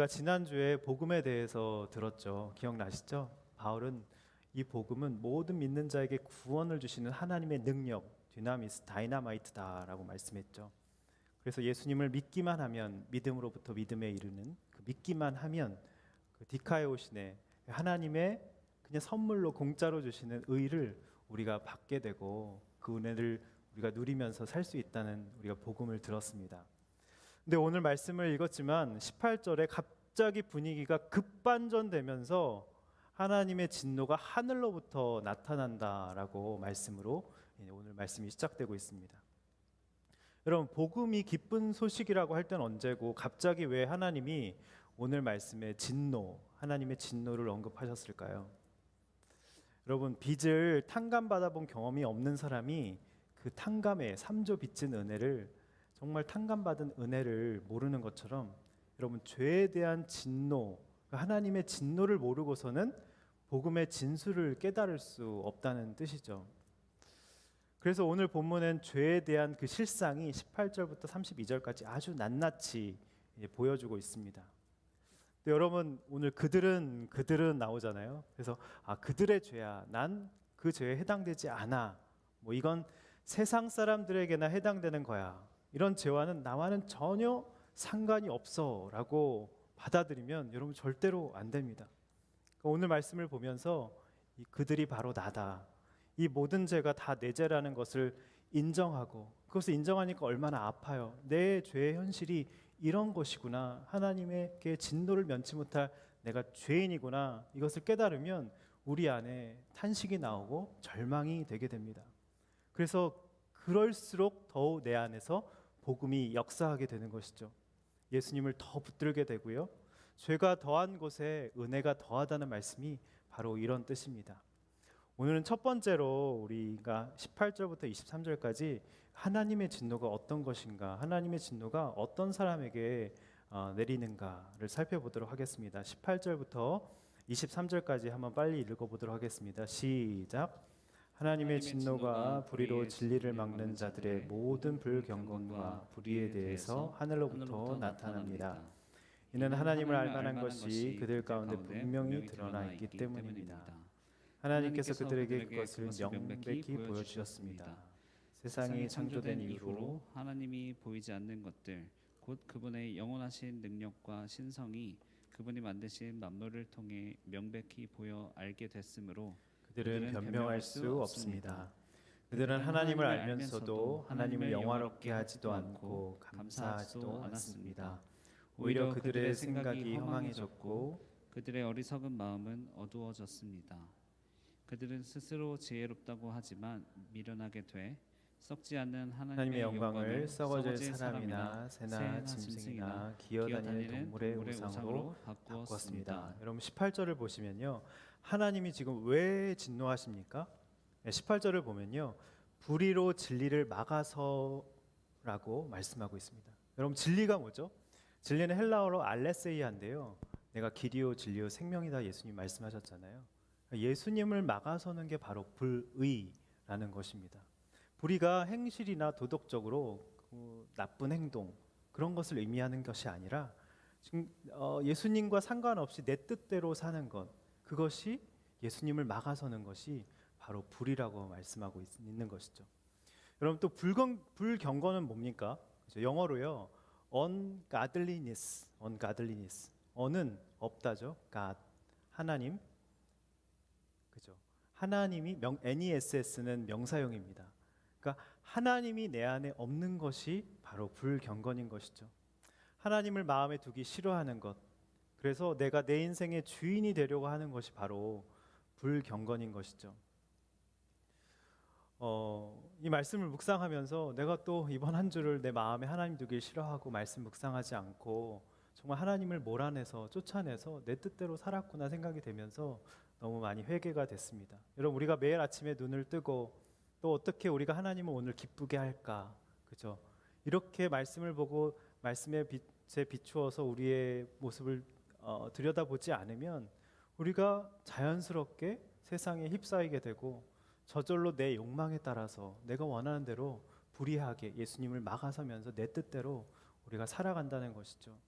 우리가 지난주에 복음에 대해서 들었죠. 기억나시죠? 바울은 이 복음은 모든 믿는 자에게 구원을 주시는 하나님의 능력, dynamis, 다이나마이트다라고 말씀했죠. 그래서 예수님을 믿기만 하면 믿음으로부터 믿음에 이르는 그 믿기만 하면 그 디카이오신의 하나님의 그냥 선물로 공짜로 주시는 의를 우리가 받게 되고 그 은혜를 우리가 누리면서 살 수 있다는 우리가 복음을 들었습니다. 근데 오늘 말씀을 읽었지만 18절에 갑자기 분위기가 급반전되면서 하나님의 진노가 하늘로부터 나타난다라고 말씀으로 오늘 말씀이 시작되고 있습니다. 여러분, 복음이 기쁜 소식이라고 할 때는 언제고 갑자기 왜 하나님이 오늘 말씀에 하나님의 진노를 언급하셨을까요? 여러분, 빚을 탕감받아본 경험이 없는 사람이 그 탕감의 3조 빚진 은혜를, 정말 탕감받은 은혜를 모르는 것처럼 여러분, 죄에 대한 진노, 하나님의 진노를 모르고서는 복음의 진수를 깨달을 수 없다는 뜻이죠. 그래서 오늘 본문엔 죄에 대한 그 실상이 18절부터 32절까지 아주 낱낱이 보여주고 있습니다. 여러분, 오늘 그들은 나오잖아요. 그래서 그들의 죄야, 난 그 죄에 해당되지 않아, 이건 세상 사람들에게나 해당되는 거야, 이런 죄와는 나와는 전혀 상관이 없어 라고 받아들이면 여러분 절대로 안 됩니다. 오늘 말씀을 보면서 그들이 바로 나다, 이 모든 죄가 다 내 죄라는 것을 인정하고, 그것을 인정하니까 얼마나 아파요. 내 죄의 현실이 이런 것이구나, 하나님께 진노를 면치 못할 내가 죄인이구나, 이것을 깨달으면 우리 안에 탄식이 나오고 절망이 되게 됩니다. 그래서 그럴수록 더욱 내 안에서 복음이 역사하게 되는 것이죠. 예수님을 더 붙들게 되고요, 죄가 더한 곳에 은혜가 더하다는 말씀이 바로 이런 뜻입니다. 오늘은 첫 번째로 우리가 18절부터 23절까지 하나님의 진노가 어떤 것인가, 하나님의 진노가 어떤 사람에게 내리는가를 살펴보도록 하겠습니다. 18절부터 23절까지 한번 빨리 읽어보도록 하겠습니다. 시작. 하나님의 진노가 불의로 진리를 막는 자들의 모든 불경건과 불의에 대해서 하늘로부터 나타납니다. 이는 하나님을 알만한 것이 그들 가운데 분명히 드러나 있기 때문입니다. 하나님께서 그들에게 그것을 명백히 보여주셨습니다. 세상이 창조된 이후로 하나님이 보이지 않는 것들, 곧 그분의 영원하신 능력과 신성이 그분이 만드신 만물을 통해 명백히 보여 알게 됐으므로 그들은 변명할 수 없습니다. 그들은 하나님을 알면서도 하나님을 영화롭게 하지도 않고 감사하지도 않습니다. 오히려 그들의 생각이 허망해졌고 그들의 어리석은 마음은 어두워졌습니다. 그들은 스스로 지혜롭다고 하지만 미련하게 돼 썩지 않는 하나님의 영광을 썩어질 사람이나 새나 짐승이나 기어다니는 동물의 우상으로 바꾸었습니다. 여러분, 18절을 보시면요, 하나님이 지금 왜 진노하십니까? 18절을 보면요, 불의로 진리를 막아서라고 말씀하고 있습니다. 여러분, 진리가 뭐죠? 진리는 헬라어로 알레세이아인데요, 내가 길이요 진리요 생명이다, 예수님 말씀하셨잖아요. 예수님을 막아서는 게 바로 불의라는 것입니다. 불의가 행실이나 도덕적으로 나쁜 행동, 그런 것을 의미하는 것이 아니라 지금 예수님과 상관없이 내 뜻대로 사는 것, 그것이 예수님을 막아서는 것이 바로 불의라고 말씀하고 있는 것이죠. 여러분, 또 불경건은 뭡니까? 그렇죠? 영어로요, ungodliness. un은 없다죠. God, 하나님. 그죠? 하나님이 NESS는 명사형입니다. 그러니까 하나님이 내 안에 없는 것이 바로 불경건인 것이죠. 하나님을 마음에 두기 싫어하는 것, 그래서 내가 내 인생의 주인이 되려고 하는 것이 바로 불경건인 것이죠. 이 말씀을 묵상하면서 내가 또 이번 한 주를 내 마음에 하나님 두길 싫어하고 말씀 묵상하지 않고 정말 하나님을 몰아내서 쫓아내서 내 뜻대로 살았구나 생각이 되면서 너무 많이 회개가 됐습니다. 여러분, 우리가 매일 아침에 눈을 뜨고 또 어떻게 우리가 하나님을 오늘 기쁘게 할까, 그죠? 이렇게 말씀을 보고 말씀의 빛에 비추어서 우리의 모습을 들여다보지 않으면 우리가 자연스럽게 세상에 휩싸이게 되고 저절로 내 욕망에 따라서 내가 원하는 대로 불의하게 예수님을 막아서면서 내 뜻대로 우리가 살아간다는 것이죠.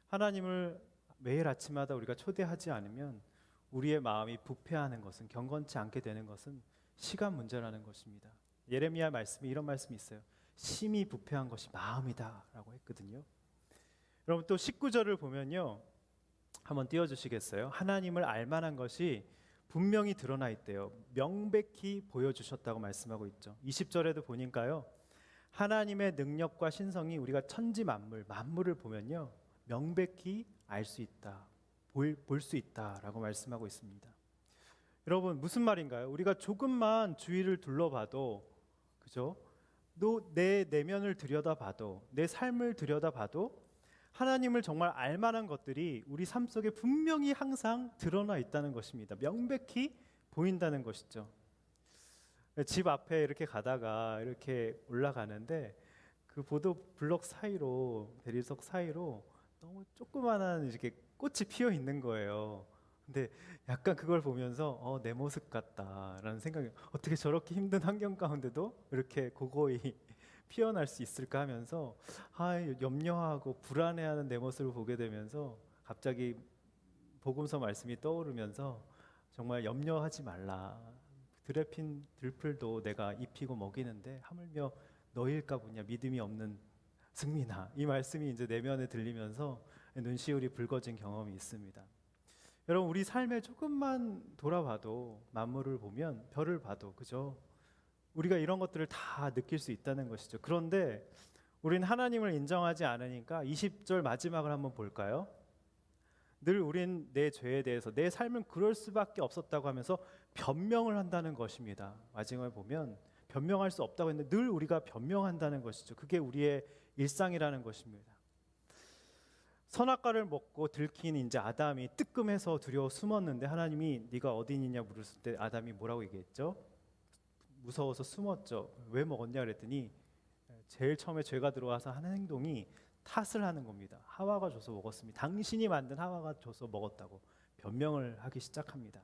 하나님을 매일 아침마다 우리가 초대하지 않으면 우리의 마음이 부패하는 것은, 경건치 않게 되는 것은 시간 문제라는 것입니다. 예레미야 말씀에 이런 말씀이 있어요. 심히 부패한 것이 마음이다라고 했거든요. 여러분 또 19절을 보면요, 한번 띄워주시겠어요? 하나님을 알만한 것이 분명히 드러나 있대요. 명백히 보여주셨다고 말씀하고 있죠. 20절에도 보니까요, 하나님의 능력과 신성이 우리가 천지 만물을 보면요 명백히 알 수 있다, 볼 수 있다라고 말씀하고 있습니다. 여러분 무슨 말인가요? 우리가 조금만 주위를 둘러봐도, 그죠? 또 내 내면을 들여다봐도, 내 삶을 들여다봐도 하나님을 정말 알만한 것들이 우리 삶 속에 분명히 항상 드러나 있다는 것입니다. 명백히 보인다는 것이죠. 집 앞에 이렇게 가다가 이렇게 올라가는데 그 보도 블록 사이로, 대리석 사이로 너무 조그만한 이렇게 꽃이 피어 있는 거예요. 근데 약간 그걸 보면서 내 모습 같다라는 생각이, 어떻게 저렇게 힘든 환경 가운데도 이렇게 고고히 피어날 수 있을까 하면서 염려하고 불안해하는 내 모습을 보게 되면서 갑자기 복음서 말씀이 떠오르면서 정말 염려하지 말라. 들에 핀 들풀도 내가 입히고 먹이는데 하물며 너일까 보냐, 믿음이 없는 승민아. 이 말씀이 이제 내면에 들리면서 눈시울이 붉어진 경험이 있습니다. 여러분 우리 삶에 조금만 돌아봐도, 만물을 보면, 별을 봐도, 그죠? 우리가 이런 것들을 다 느낄 수 있다는 것이죠. 그런데 우리는 하나님을 인정하지 않으니까 20절 마지막을 한번 볼까요? 늘 우린 내 죄에 대해서, 내 삶은 그럴 수밖에 없었다고 하면서 변명을 한다는 것입니다. 마지막에 보면 변명할 수 없다고 했는데 늘 우리가 변명한다는 것이죠. 그게 우리의 일상이라는 것입니다. 선악과를 먹고 들킨 이제 아담이 뜨끔해서 두려워 숨었는데 하나님이 네가 어디 있느냐 물었을 때 아담이 뭐라고 얘기했죠? 무서워서 숨었죠. 왜 먹었냐 그랬더니 제일 처음에 죄가 들어와서 하는 행동이 탓을 하는 겁니다. 하와가 줘서 먹었습니다. 당신이 만든 하와가 줘서 먹었다고 변명을 하기 시작합니다.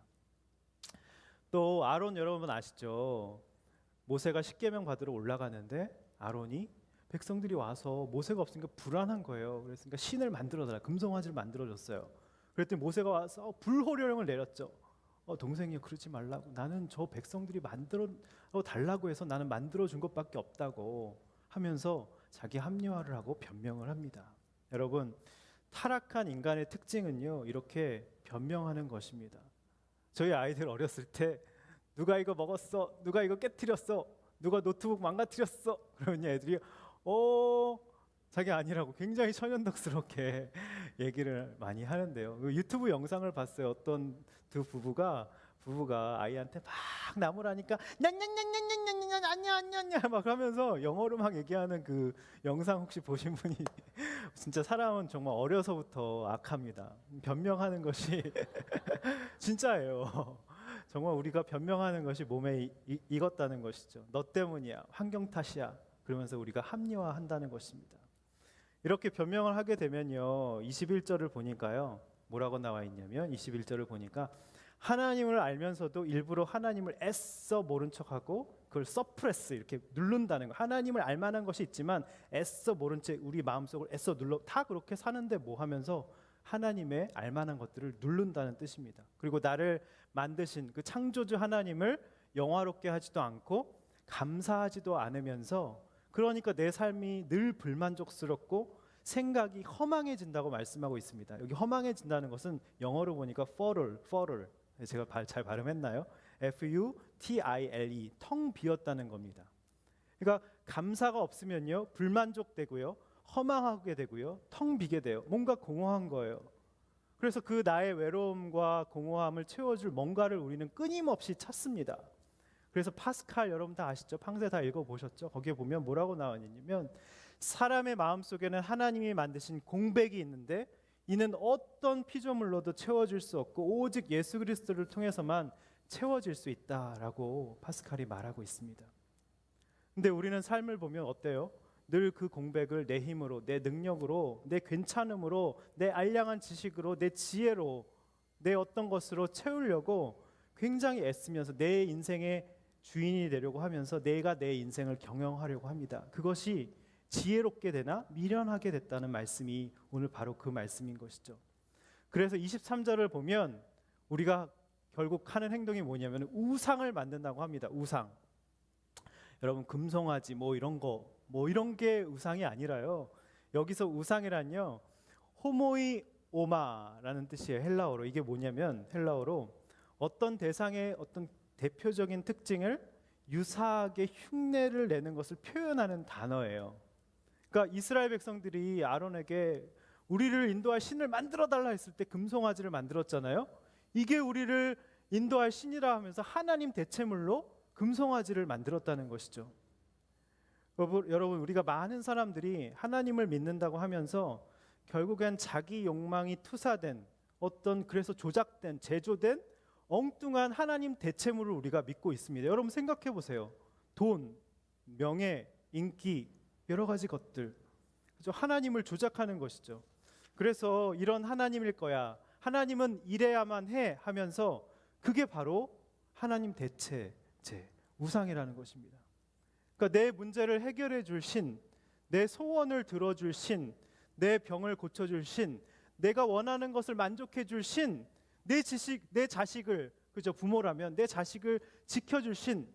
또 아론 여러분 아시죠? 모세가 십계명 받으러 올라가는데 아론이 백성들이 와서 모세가 없으니까 불안한 거예요. 그랬으니까 신을 만들어달라, 금송아지를 만들어줬어요. 그랬더니 모세가 와서 불호령을 내렸죠. 동생이 그러지 말라고, 나는 저 백성들이 만들어 달라고 해서 나는 만들어 준 것밖에 없다고 하면서 자기 합리화를 하고 변명을 합니다. 여러분 타락한 인간의 특징은요 이렇게 변명하는 것입니다. 저희 아이들 어렸을 때 누가 이거 먹었어, 누가 이거 깨트렸어, 누가 노트북 망가뜨렸어, 그러면 애들이 자기 아니라고 굉장히 천연덕스럽게 얘기를 많이 하는데요. 유튜브 영상을 봤어요. 어떤 두 부부가 아이한테 막 나무라니까 냥냥냥냥냥냥냥 아니야 막 하면서 영어로 막 얘기하는 그 영상 혹시 보신 분이 진짜 사람은 정말 어려서부터 악합니다. 변명하는 것이 진짜예요. 정말 우리가 변명하는 것이 몸에 익었다는 것이죠. 너 때문이야, 환경 탓이야, 그러면서 우리가 합리화한다는 것입니다. 이렇게 변명을 하게 되면요 21절을 보니까요 뭐라고 나와 있냐면 21절을 보니까 하나님을 알면서도 일부러 하나님을 애써 모른 척하고 그걸 서프레스, 이렇게 누른다는 거. 하나님을 알 만한 것이 있지만 애써 모른 채 우리 마음속을 애써 눌러, 다 그렇게 사는데 뭐 하면서 하나님의 알 만한 것들을 누른다는 뜻입니다. 그리고 나를 만드신 그 창조주 하나님을 영화롭게 하지도 않고 감사하지도 않으면서, 그러니까 내 삶이 늘 불만족스럽고 생각이 허망해진다고 말씀하고 있습니다. 여기 허망해진다는 것은 영어로 보니까 fuddle, 제가 잘 발음했나요? F-U-T-I-L-E, 텅 비었다는 겁니다. 그러니까 감사가 없으면요 불만족되고요, 허망하게 되고요, 텅 비게 돼요. 뭔가 공허한 거예요. 그래서 그 나의 외로움과 공허함을 채워줄 뭔가를 우리는 끊임없이 찾습니다. 그래서 파스칼 여러분 다 아시죠? 팡세 다 읽어보셨죠? 거기에 보면 뭐라고 나왔냐면 사람의 마음속에는 하나님이 만드신 공백이 있는데 이는 어떤 피조물로도 채워질 수 없고 오직 예수 그리스도를 통해서만 채워질 수 있다라고 파스칼이 말하고 있습니다. 근데 우리는 삶을 보면 어때요? 늘 그 공백을 내 힘으로, 내 능력으로, 내 괜찮음으로, 내 알량한 지식으로, 내 지혜로, 내 어떤 것으로 채우려고 굉장히 애쓰면서 내 인생의 주인이 되려고 하면서 내가 내 인생을 경영하려고 합니다. 그것이 지혜롭게 되나 미련하게 됐다는 말씀이 오늘 바로 그 말씀인 것이죠. 그래서 23절을 보면 우리가 결국 하는 행동이 뭐냐면 우상을 만든다고 합니다. 우상. 여러분 금송아지 뭐 이런 거 뭐 이런 게 우상이 아니라요. 여기서 우상이란요. 호모이 오마라는 뜻이에요. 헬라어로. 이게 뭐냐면 헬라어로 어떤 대상의 어떤 대표적인 특징을 유사하게 흉내를 내는 것을 표현하는 단어예요. 그러니까 이스라엘 백성들이 아론에게 우리를 인도할 신을 만들어 달라 했을 때 금송아지를 만들었잖아요. 이게 우리를 인도할 신이라 하면서 하나님 대체물로 금송아지를 만들었다는 것이죠. 여러분 우리가 많은 사람들이 하나님을 믿는다고 하면서 결국엔 자기 욕망이 투사된 어떤 그래서 조작된 제조된 엉뚱한 하나님 대체물을 우리가 믿고 있습니다. 여러분 생각해 보세요. 돈, 명예, 인기 여러 가지 것들 그죠? 하나님을 조작하는 것이죠. 그래서 이런 하나님일 거야. 하나님은 이래야만 해 하면서 그게 바로 하나님 대체제 우상이라는 것입니다. 그러니까 내 문제를 해결해 줄 신, 내 소원을 들어줄 신, 내 병을 고쳐줄 신, 내가 원하는 것을 만족해 줄 신, 내 자식을 그죠 부모라면 내 자식을 지켜줄 신,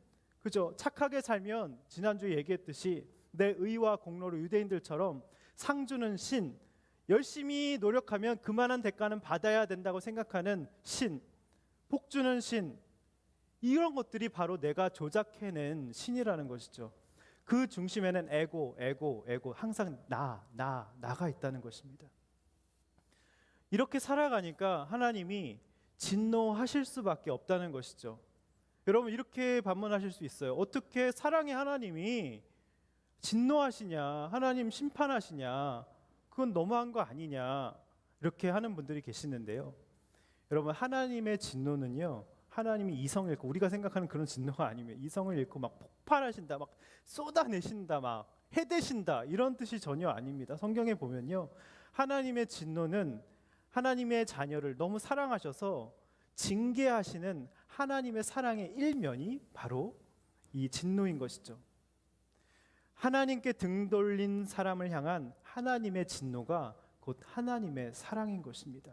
그죠 착하게 살면 지난주에 얘기했듯이 내 의와 공로로 유대인들처럼 상 주는 신, 열심히 노력하면 그만한 대가는 받아야 된다고 생각하는 신, 복 주는 신, 이런 것들이 바로 내가 조작해낸 신이라는 것이죠. 그 중심에는 에고 항상 나가 있다는 것입니다. 이렇게 살아가니까 하나님이 진노하실 수밖에 없다는 것이죠. 여러분 이렇게 반문하실 수 있어요. 어떻게 사랑의 하나님이 진노하시냐, 하나님 심판하시냐, 그건 너무한 거 아니냐 이렇게 하는 분들이 계시는데요. 여러분 하나님의 진노는요, 하나님이 이성을 잃고 우리가 생각하는 그런 진노가 아니면 이성을 잃고 막 폭발하신다, 막 쏟아내신다, 막 해대신다 이런 뜻이 전혀 아닙니다. 성경에 보면요, 하나님의 진노는 하나님의 자녀를 너무 사랑하셔서 징계하시는 하나님의 사랑의 일면이 바로 이 진노인 것이죠. 하나님께 등 돌린 사람을 향한 하나님의 진노가 곧 하나님의 사랑인 것입니다.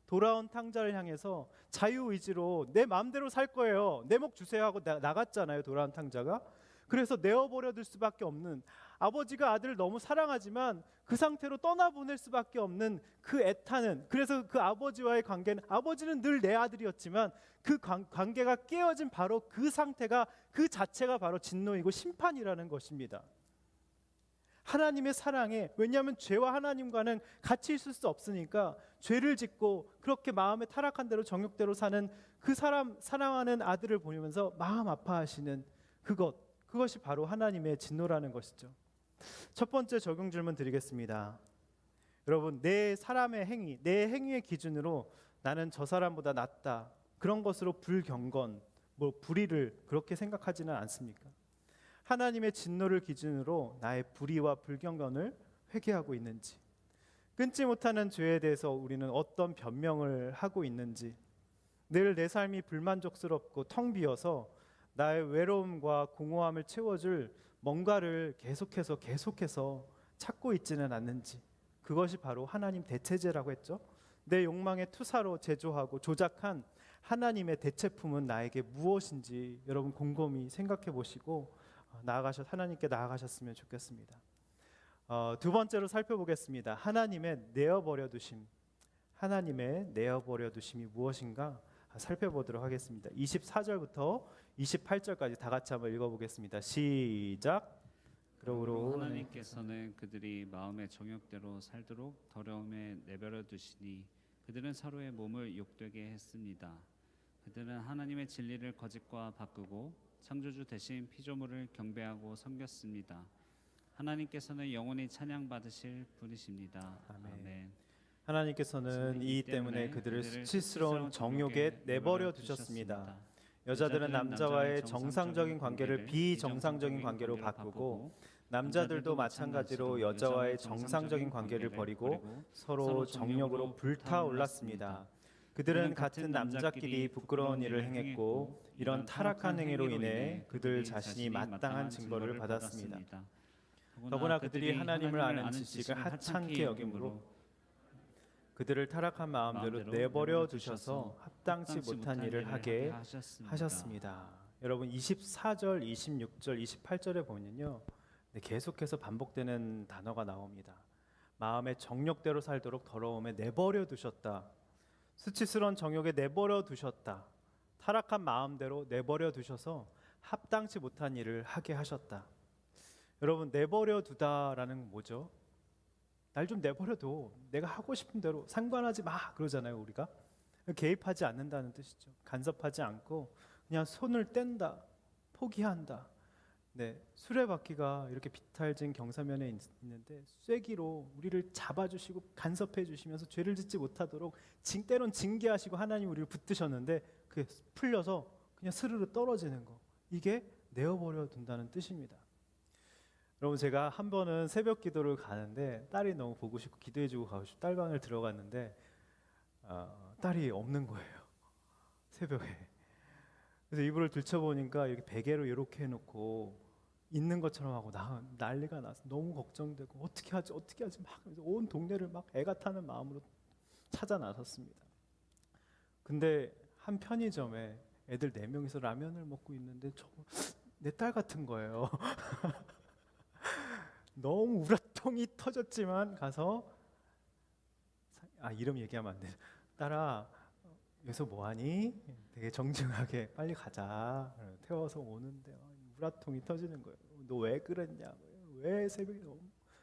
돌아온 탕자를 향해서 자유의지로 내 마음대로 살 거예요, 내 목 주세요 하고 나갔잖아요. 돌아온 탕자가. 그래서 내어버려 둘 수밖에 없는, 아버지가 아들을 너무 사랑하지만 그 상태로 떠나보낼 수밖에 없는 그 애타는, 그래서 그 아버지와의 관계는, 아버지는 늘 내 아들이었지만 그 관계가 깨어진 바로 그 상태가, 그 자체가 바로 진노이고 심판이라는 것입니다. 하나님의 사랑에, 왜냐하면 죄와 하나님과는 같이 있을 수 없으니까 죄를 짓고 그렇게 마음에 타락한 대로 정욕대로 사는 그 사람, 사랑하는 아들을 보면서 마음 아파하시는 그것이 바로 하나님의 진노라는 것이죠. 첫 번째 적용 질문 드리겠습니다. 여러분, 내 사람의 행위, 내 행위의 기준으로 나는 저 사람보다 낫다, 그런 것으로 불경건, 불의를 그렇게 생각하지는 않습니까? 하나님의 진노를 기준으로 나의 불의와 불경건을 회개하고 있는지, 끊지 못하는 죄에 대해서 우리는 어떤 변명을 하고 있는지, 늘 내 삶이 불만족스럽고 텅 비어서 나의 외로움과 공허함을 채워줄 뭔가를 계속해서 찾고 있지는 않는지, 그것이 바로 하나님 대체제라고 했죠. 내 욕망의 투사로 제조하고 조작한 하나님의 대체품은 나에게 무엇인지 여러분 곰곰이 생각해 보시고 하나님께 나아가셨으면 좋겠습니다. 두 번째로 살펴보겠습니다. 하나님의 내어버려 두심. 하나님의 내어버려 두심이 무엇인가 살펴보도록 하겠습니다. 24절부터 28절까지 다 같이 한번 읽어보겠습니다. 시작. 그러므로 하나님께서는 그들이 마음의 정욕대로 살도록 더러움에 내버려 두시니 그들은 서로의 몸을 욕되게 했습니다. 그들은 하나님의 진리를 거짓과 바꾸고 창조주 대신 피조물을 경배하고 섬겼습니다. 하나님께서는 영원히 찬양받으실 분이십니다. 아멘. 하나님께서는 이 때문에 그들을 수치스러운 정욕에 내버려 두셨습니다. 여자들은 남자와의 정상적인 관계를 비정상적인 관계로 바꾸고 남자들도 마찬가지로 여자와의 정상적인 관계를 버리고 서로 정욕으로 불타올랐습니다. 그들은 같은 남자끼리 부끄러운 일을 행했고 이런 타락한 행위로 인해 그들 자신이 마땅한 증거를 받았습니다. 더구나 그들이 하나님을 아는 지식을 하찮게 여김으로 그들을 타락한 마음대로 내버려 두셔서 합당치 못한 일을 하게 하셨습니다. 여러분 24절, 26절, 28절에 보면요. 계속해서 반복되는 단어가 나옵니다. 마음의 정욕대로 살도록 더러움에 내버려 두셨다. 수치스러운 정욕에 내버려 두셨다. 타락한 마음대로 내버려 두셔서 합당치 못한 일을 하게 하셨다. 여러분 내버려 두다라는 건 뭐죠? 날 좀 내버려둬. 내가 하고 싶은 대로 상관하지 마 그러잖아요. 우리가 개입하지 않는다는 뜻이죠. 간섭하지 않고 그냥 손을 뗀다, 포기한다. 네, 수레바퀴가 이렇게 비탈진 경사면에 있는데 쐐기로 우리를 잡아주시고 간섭해 주시면서 죄를 짓지 못하도록 때론 징계하시고 하나님 우리를 붙드셨는데 그게 풀려서 그냥 스르르 떨어지는 거, 이게 내어버려 둔다는 뜻입니다. 여러분 제가 한 번은 새벽 기도를 가는데 딸이 너무 보고 싶고 기도해주고 가고 싶고 딸방을 들어갔는데 딸이 없는 거예요. 새벽에. 그래서 이불을 들춰보니까 이렇게 베개로 이렇게 해놓고 있는 것처럼 하고 난리가 나서 너무 걱정되고 어떻게 하지 막 온 동네를 막 애가 타는 마음으로 찾아 나섰습니다. 근데 한 편의점에 애들 4명이서 라면을 먹고 있는데 내 딸 같은 거예요. 너무 우라통이 터졌지만 가서 이름 얘기하면 안 돼. 딸아 여기서 뭐하니? 되게 정중하게 빨리 가자. 태워서 오는데 우라통이 터지는 거예요. 너 왜 그랬냐? 왜 새벽에 너무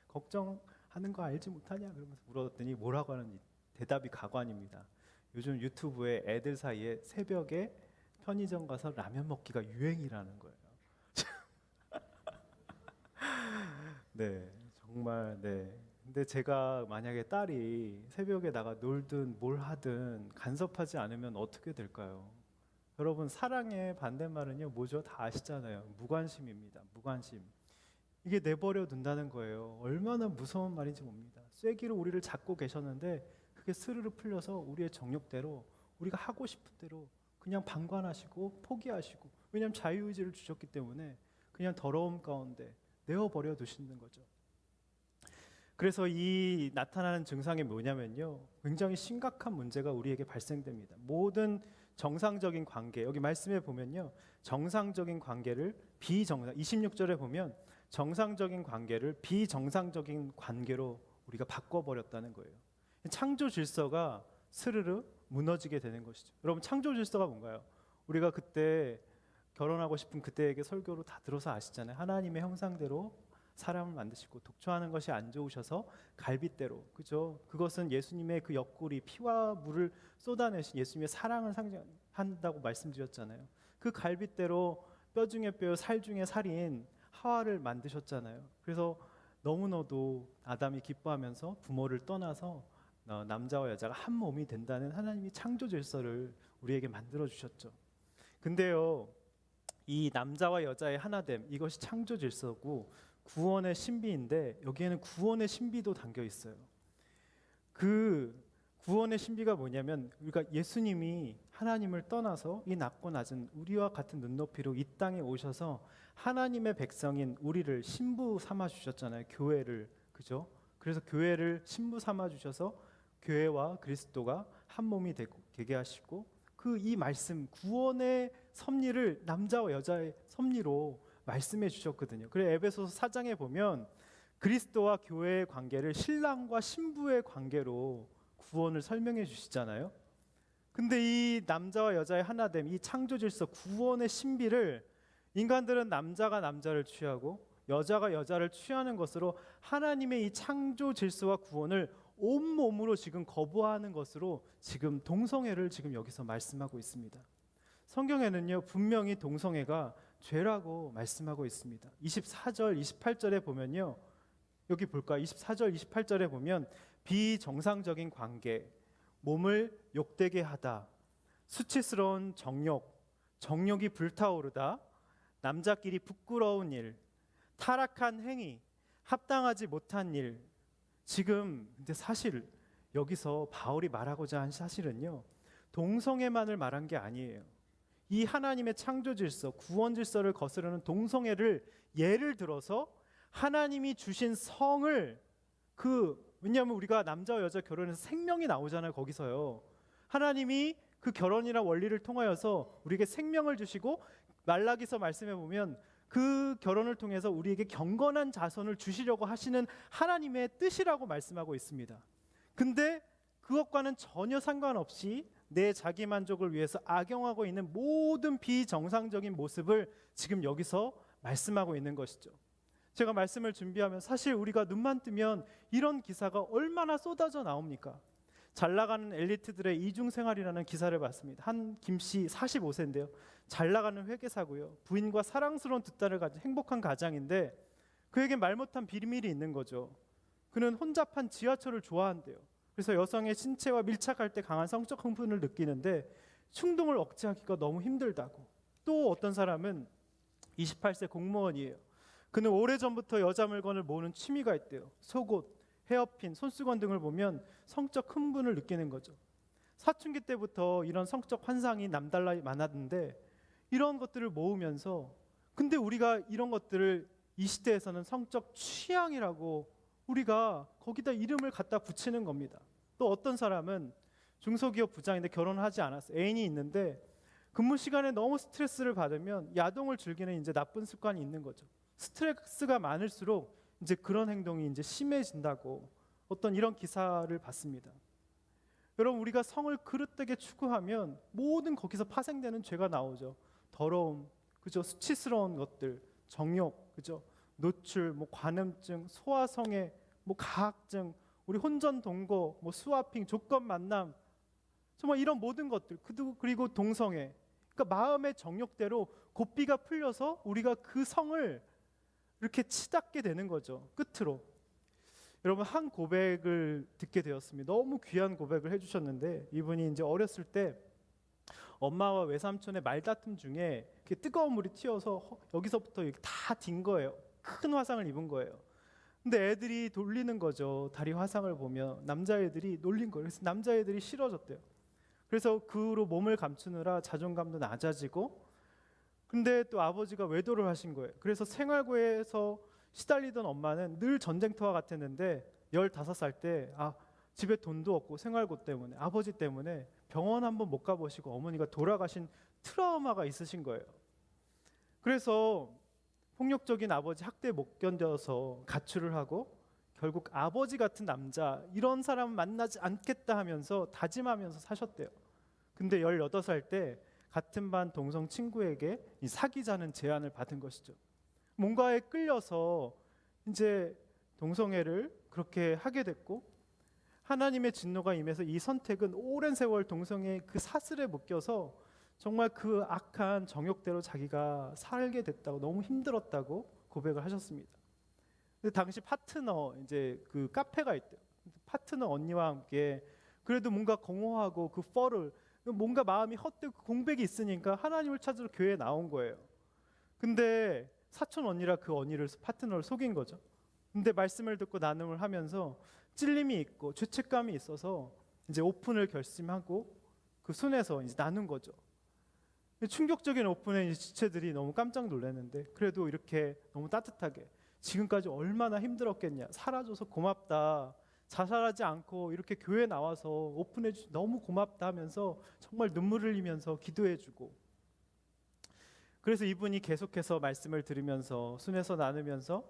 걱정하는 거 알지 못하냐? 그러면서 물었더니 뭐라고 하는 대답이 가관입니다. 요즘 유튜브에 애들 사이에 새벽에 편의점 가서 라면 먹기가 유행이라는 거예요. 네, 정말 네. 근데 제가 만약에 딸이 새벽에 나가 놀든 뭘 하든 간섭하지 않으면 어떻게 될까요? 여러분 사랑의 반대말은요 뭐죠? 다 아시잖아요. 무관심입니다. 무관심. 이게 내버려 둔다는 거예요. 얼마나 무서운 말인지 봅니다. 쐐기로 우리를 잡고 계셨는데 그게 스르르 풀려서 우리의 정욕대로 우리가 하고 싶은 대로 그냥 방관하시고 포기하시고, 왜냐하면 자유의지를 주셨기 때문에 그냥 더러움 가운데 내어버려 두시는 거죠. 그래서 이 나타나는 증상이 뭐냐면요, 굉장히 심각한 문제가 우리에게 발생됩니다. 모든 정상적인 관계, 여기 말씀에 보면요, 정상적인 관계를 26절에 보면 정상적인 관계를 비정상적인 관계로 우리가 바꿔버렸다는 거예요. 창조 질서가 스르르 무너지게 되는 것이죠. 여러분 창조 질서가 뭔가요? 우리가 그때 결혼하고 싶은 그때에게 설교로 다 들어서 아시잖아요. 하나님의 형상대로 사람을 만드시고 독초하는 것이 안 좋으셔서 갈빗대로, 그죠? 그것은 예수님의 그 옆구리 피와 물을 쏟아내신 예수님의 사랑을 상징한다고 말씀드렸잖아요. 그 갈빗대로 뼈 중에 뼈, 살 중에 살인 하와를 만드셨잖아요. 그래서 너무나도 아담이 기뻐하면서 부모를 떠나서 남자와 여자가 한 몸이 된다는 하나님이 창조 질서를 우리에게 만들어 주셨죠. 근데요, 이 남자와 여자의 하나됨, 이것이 창조 질서고 구원의 신비인데 여기에는 구원의 신비도 담겨 있어요. 그 구원의 신비가 뭐냐면 우리가 예수님이 하나님을 떠나서 이 낮고 낮은 우리와 같은 눈높이로 이 땅에 오셔서 하나님의 백성인 우리를 신부 삼아 주셨잖아요. 교회를, 그죠? 그래서 교회를 신부 삼아 주셔서 교회와 그리스도가 한 몸이 되게 하시고, 그 이 말씀 구원의 섭리를 남자와 여자의 섭리로 말씀해 주셨거든요. 그래서 에베소서 4장에 보면 그리스도와 교회의 관계를 신랑과 신부의 관계로 구원을 설명해 주시잖아요. 근데 이 남자와 여자의 하나됨, 이 창조 질서 구원의 신비를 인간들은 남자가 남자를 취하고 여자가 여자를 취하는 것으로 하나님의 이 창조 질서와 구원을 온몸으로 지금 거부하는 것으로 지금 동성애를 지금 여기서 말씀하고 있습니다. 성경에는요 분명히 동성애가 죄라고 말씀하고 있습니다. 24절, 28절에 보면요, 여기 볼까요? 24절, 28절에 보면 비정상적인 관계, 몸을 욕되게 하다, 수치스러운 정욕이 불타오르다, 남자끼리 부끄러운 일, 타락한 행위, 합당하지 못한 일. 지금 근데 사실 여기서 바울이 말하고자 한 사실은요, 동성애만을 말한 게 아니에요. 이 하나님의 창조 질서, 구원 질서를 거스르는 동성애를 예를 들어서 하나님이 주신 성을 그 왜냐하면 우리가 남자와 여자 결혼해서 생명이 나오잖아요. 거기서요. 하나님이 그 결혼이나 원리를 통하여서 우리에게 생명을 주시고 말라기서 말씀해 보면 그 결혼을 통해서 우리에게 경건한 자손을 주시려고 하시는 하나님의 뜻이라고 말씀하고 있습니다. 근데 그것과는 전혀 상관없이 내 자기 만족을 위해서 악용하고 있는 모든 비정상적인 모습을 지금 여기서 말씀하고 있는 것이죠. 제가 말씀을 준비하면 사실 우리가 눈만 뜨면 이런 기사가 얼마나 쏟아져 나옵니까? 잘 나가는 엘리트들의 이중생활이라는 기사를 봤습니다. 한 김씨 45세인데요. 잘 나가는 회계사고요. 부인과 사랑스러운 두 딸을 가진 행복한 가장인데 그에게 말 못한 비밀이 있는 거죠. 그는 혼잡한 지하철을 좋아한대요. 그래서 여성의 신체와 밀착할 때 강한 성적 흥분을 느끼는데 충동을 억제하기가 너무 힘들다고. 또 어떤 사람은 28세 공무원이에요. 그는 오래전부터 여자 물건을 모으는 취미가 있대요. 속옷, 헤어핀, 손수건 등을 보면 성적 흥분을 느끼는 거죠. 사춘기 때부터 이런 성적 환상이 남달라 많았는데 이런 것들을 모으면서 근데 우리가 이런 것들을 이 시대에서는 성적 취향이라고 우리가 거기다 이름을 갖다 붙이는 겁니다. 또 어떤 사람은 중소기업 부장인데 결혼하지 않았어요. 애인이 있는데 근무 시간에 너무 스트레스를 받으면 야동을 즐기는 이제 나쁜 습관이 있는 거죠. 스트레스가 많을수록 이제 그런 행동이 이제 심해진다고 어떤 이런 기사를 봤습니다. 여러분 우리가 성을 그릇되게 추구하면 모든 거기서 파생되는 죄가 나오죠. 더러움, 그죠? 수치스러운 것들, 정욕, 그죠? 노출, 뭐 관음증, 소아성애, 뭐 가학증, 우리 혼전 동거, 뭐 스와핑, 조건 만남, 정말 이런 모든 것들, 그리고 동성애. 그러니까 마음의 정욕대로 고삐가 풀려서 우리가 그 성을 이렇게 치닫게 되는 거죠. 끝으로. 여러분 한 고백을 듣게 되었습니다. 너무 귀한 고백을 해주셨는데 이분이 이제 어렸을 때 엄마와 외삼촌의 말다툼 중에 이렇게 뜨거운 물이 튀어서 여기서부터 이렇게 다 딘 거예요. 큰 화상을 입은 거예요. 근데 애들이 놀리는 거죠. 다리 화상을 보면 남자애들이 놀린 거예요. 그래서 남자애들이 싫어졌대요. 그래서 그 후로 몸을 감추느라 자존감도 낮아지고 근데 또 아버지가 외도를 하신 거예요. 그래서 생활고에서 시달리던 엄마는 늘 전쟁터와 같았는데 15살 때 집에 돈도 없고 생활고 때문에 아버지 때문에 병원 한번 못 가보시고 어머니가 돌아가신 트라우마가 있으신 거예요. 그래서 폭력적인 아버지 학대 못 견뎌서 가출을 하고 결국 아버지 같은 남자 이런 사람 만나지 않겠다 하면서 다짐하면서 사셨대요. 근데 18살 때 같은 반 동성 친구에게 이 사귀자는 제안을 받은 것이죠. 뭔가에 끌려서 이제 동성애를 그렇게 하게 됐고 하나님의 진노가 임해서 이 선택은 오랜 세월 동성애 그 사슬에 묶여서 정말 그 악한 정욕대로 자기가 살게 됐다고 너무 힘들었다고 고백을 하셨습니다. 근데 당시 파트너 이제 그 카페가 있대요. 파트너 언니와 함께 그래도 뭔가 공허하고 그 펄을 뭔가 마음이 헛되고 공백이 있으니까 하나님을 찾으러 교회에 나온 거예요. 근데 사촌 언니라 그 언니를 파트너를 속인 거죠. 근데 말씀을 듣고 나눔을 하면서 찔림이 있고 죄책감이 있어서 이제 오픈을 결심하고 그 순에서 이제 나눈 거죠. 충격적인 오픈에 이제 지체들이 너무 깜짝 놀랐는데 그래도 이렇게 너무 따뜻하게 지금까지 얼마나 힘들었겠냐 살아줘서 고맙다 자살하지 않고 이렇게 교회 나와서 오픈해 주셔서 너무 고맙다 하면서 정말 눈물을 흘리면서 기도해주고 그래서 이분이 계속해서 말씀을 들으면서 순에서 나누면서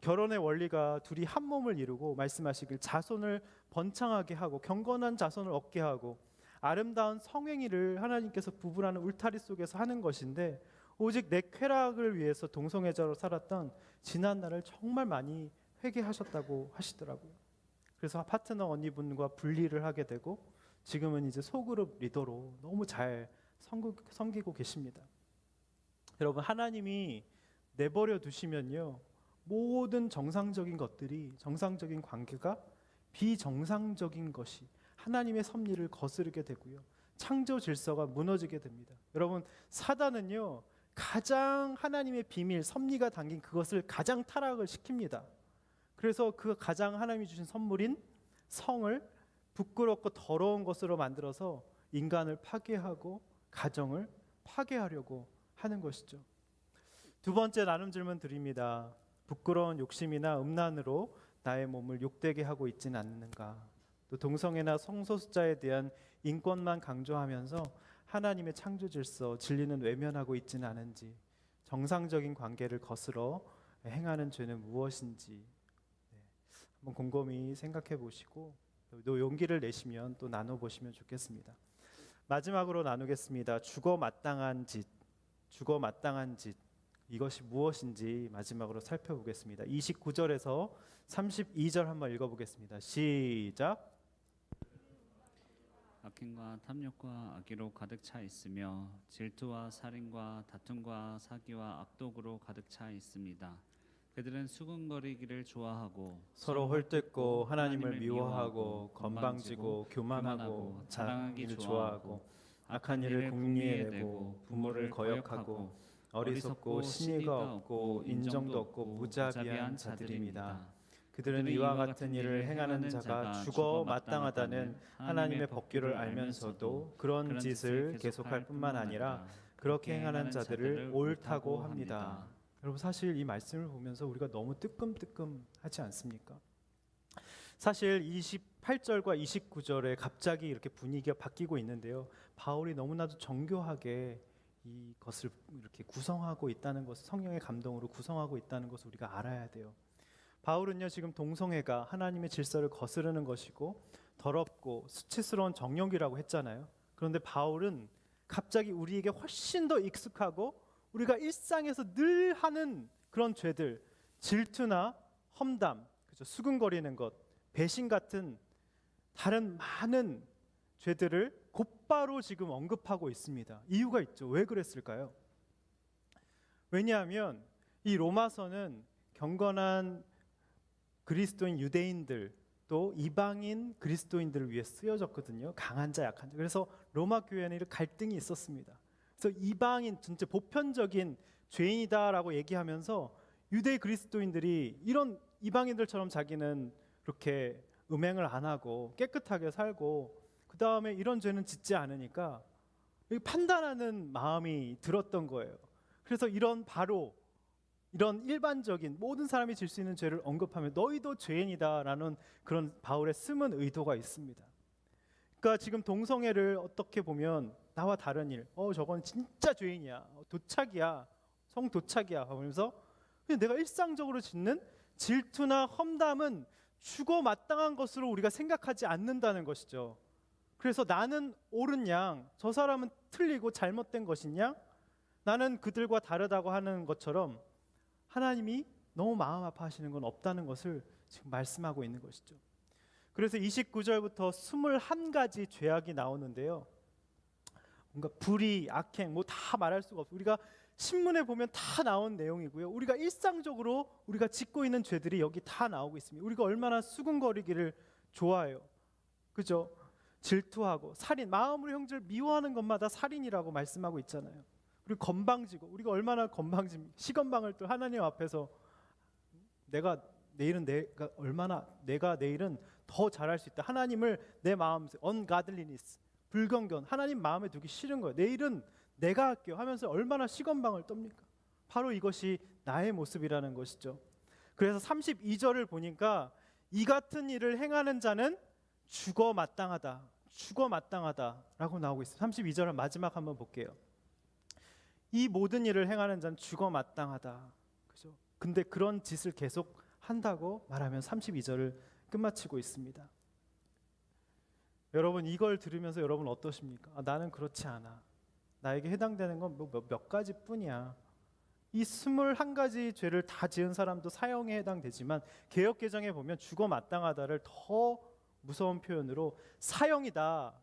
결혼의 원리가 둘이 한 몸을 이루고 말씀하시길 자손을 번창하게 하고 경건한 자손을 얻게 하고 아름다운 성행위를 하나님께서 부부라는 울타리 속에서 하는 것인데 오직 내 쾌락을 위해서 동성애자로 살았던 지난 날을 정말 많이 회개하셨다고 하시더라고요. 그래서 파트너 언니분과 분리를 하게 되고 지금은 이제 소그룹 리더로 너무 잘 섬기고 계십니다. 여러분 하나님이 내버려 두시면요 모든 정상적인 것들이 정상적인 관계가 비정상적인 것이 하나님의 섭리를 거스르게 되고요 창조 질서가 무너지게 됩니다. 여러분 사단은요 가장 하나님의 비밀 섭리가 담긴 그것을 가장 타락을 시킵니다. 그래서 그 가장 하나님이 주신 선물인 성을 부끄럽고 더러운 것으로 만들어서 인간을 파괴하고 가정을 파괴하려고 하는 것이죠. 두 번째 나눔 질문 드립니다. 부끄러운 욕심이나 음란으로 나의 몸을 욕되게 하고 있지는 않는가? 또 동성애나 성소수자에 대한 인권만 강조하면서 하나님의 창조 질서, 진리는 외면하고 있지는 않은지, 정상적인 관계를 거스러 행하는 죄는 무엇인지 한번 곰곰이 생각해 보시고 또 용기를 내시면 또 나눠보시면 좋겠습니다. 마지막으로 나누겠습니다. 죽어 마땅한 짓, 죽어 마땅한 짓, 이것이 무엇인지 마지막으로 살펴보겠습니다. 29절에서 32절 한번 읽어보겠습니다. 시작. 악행과 탐욕과 악의로 가득 차 있으며 질투와 살인과 다툼과 사기와 악독으로 가득 차 있습니다. 그들은 수군거리기를 좋아하고 서로 헐뜯고 하나님을 미워하고 건방지고 교만하고 자랑하기를 좋아하고 악한 일을 궁리에 내고 부모를 거역하고 어리석고 신의가 없고 인정도 없고 무자비한 자들입니다. 그들은 이와 같은 일을 행하는 자가 죽어 마땅하다는 하나님의 법규를 알면서도 그런 짓을 계속할 뿐만 아니라 그렇게 행하는 자들을 옳다고 합니다. 여러분, 사실 이 말씀을 보면서 우리가 너무 뜨끔뜨끔하지 않습니까? 사실 28절과 29절에 갑자기 이렇게 분위기가 바뀌고 있는데요. 바울이 너무나도 정교하게 이것을 이렇게 구성하고 있다는 것을, 성령의 감동으로 구성하고 있다는 것을 우리가 알아야 돼요. 바울은요, 지금 동성애가 하나님의 질서를 거스르는 것이고 더럽고 수치스러운 정욕이라고 했잖아요. 그런데 바울은 갑자기 우리에게 훨씬 더 익숙하고 우리가 일상에서 늘 하는 그런 죄들, 질투나 험담, 그죠? 수근거리는 것, 배신 같은 다른 많은 죄들을 곧바로 지금 언급하고 있습니다. 이유가 있죠. 왜 그랬을까요? 왜냐하면 이 로마서는 경건한 그리스도인 유대인들 또 이방인 그리스도인들을 위해 쓰여졌거든요. 강한 자, 약한 자. 그래서 로마 교회에는 이런 갈등이 있었습니다. 그래서 이방인, 진짜 보편적인 죄인이다라고 얘기하면서 유대 그리스도인들이 이런 이방인들처럼 자기는 이렇게 음행을 안 하고 깨끗하게 살고 그 다음에 이런 죄는 짓지 않으니까 판단하는 마음이 들었던 거예요. 그래서 이런 일반적인 모든 사람이 질 수 있는 죄를 언급하면 너희도 죄인이다라는 그런 바울의 숨은 의도가 있습니다. 그러니까 지금 동성애를 어떻게 보면 나와 다른 일, 저건 진짜 죄인이야, 도착이야, 성도착이야 하면서 그냥 내가 일상적으로 짓는 질투나 험담은 죽어 마땅한 것으로 우리가 생각하지 않는다는 것이죠. 그래서 나는 옳은 양, 저 사람은 틀리고 잘못된 것인 양, 나는 그들과 다르다고 하는 것처럼 하나님이 너무 마음 아파하시는 건 없다는 것을 지금 말씀하고 있는 것이죠. 그래서 29절부터 21가지 죄악이 나오는데요. 뭔가 불의, 악행 뭐 다 말할 수가 없어요. 우리가 신문에 보면 다 나온 내용이고요. 우리가 일상적으로 우리가 짓고 있는 죄들이 여기 다 나오고 있습니다. 우리가 얼마나 수군거리기를 좋아해요. 그죠? 질투하고 살인, 마음으로 형제를 미워하는 것마다 살인이라고 말씀하고 있잖아요. 그리고 건방지고, 우리가 얼마나 건방집니까? 시건방을 또 하나님 앞에서 내가 내일은 더 잘할 수 있다. 하나님을 내 마음, ungodliness, 불경건, 하나님 마음에 두기 싫은 거예요. 내일은 내가 할게요 하면서 얼마나 시건방을 떱니까? 바로 이것이 나의 모습이라는 것이죠. 그래서 32절을 보니까 이 같은 일을 행하는 자는 죽어 마땅하다라고 나오고 있어요. 32절 마지막 한번 볼게요. 이 모든 일을 행하는 자는 죽어 마땅하다. 그죠? 근데 그런 짓을 계속 한다고 말하면 32절을 끝마치고 있습니다. 여러분, 이걸 들으면서 여러분 어떠십니까? 나는 그렇지 않아. 나에게 해당되는 건 몇 가지뿐이야. 이 21가지 죄를 다 지은 사람도 사형에 해당되지만 개역개정에 보면 죽어 마땅하다를 더 무서운 표현으로 사형이다.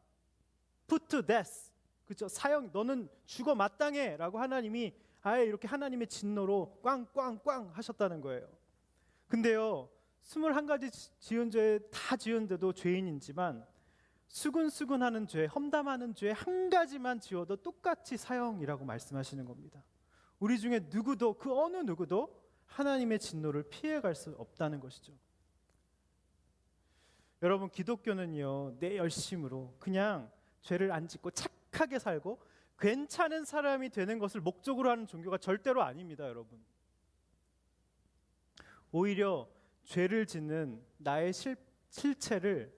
Put to death. 그렇죠? 사형, 너는 죽어 마땅해라고 하나님이 아예 이렇게 하나님의 진노로 꽝꽝꽝 하셨다는 거예요. 근데요, 21가지 지은 죄 다 지은데도 죄인이지만 수근수근하는 죄, 험담하는 죄 한 가지만 지어도 똑같이 사형이라고 말씀하시는 겁니다. 우리 중에 누구도, 그 어느 누구도 하나님의 진노를 피해갈 수 없다는 것이죠. 여러분, 기독교는요, 내 열심으로 그냥 죄를 안 짓고 착하게 살고 괜찮은 사람이 되는 것을 목적으로 하는 종교가 절대로 아닙니다, 여러분. 오히려 죄를 짓는 나의 실체를